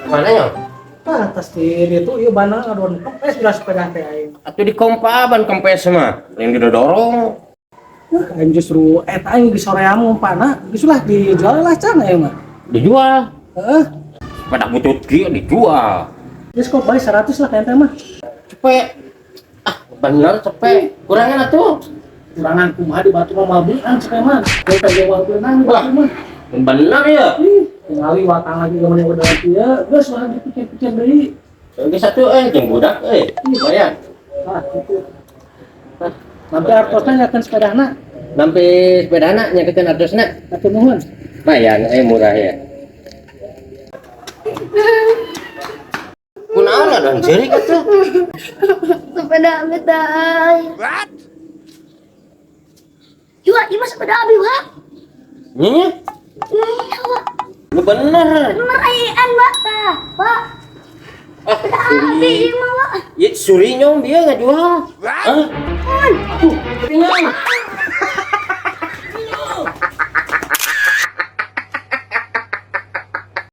Mana ya? Atas diri itu iya bana ngadon kempes belas sepeda teh aing. Atuh di kompa ban kempes mah. Yang didorong. Aing justru eta aing di soream umpana geus lah dijual lah can aing mah. Dijual. Heeh. Pada butut kieu dijual. Geus kok bae 100 lah ka teh mah. Cepet. Ah, bener cepet. Kurangan atuh. Kurangan kumaha di batu mah mabian cepet mah. Kita jawab beunang di batu mah. Bener ya. Tinggali watang lagi ke mana udah ya, geus lah dipikir-pikir deui. Geus satu jeung budak lumayan. Ah, gitu. Nanti artosna nyakeun sepedana. Nampi sepedana nyakeun ardosna. Atuh nuhun. Lumayan murah ya. Kunaon ada jerik atuh? Sepeda betai. What? Yuk, ini mah sepeda abi, Wak. Nya? Iya, Wak. Lu bener. Bener ayean, Wak. Tah, Wak. Ah, Sepeda abi ieu mah, Wak. Ieu suri nyong dia ngajual. Hah? Kan. Tuh, tinggal.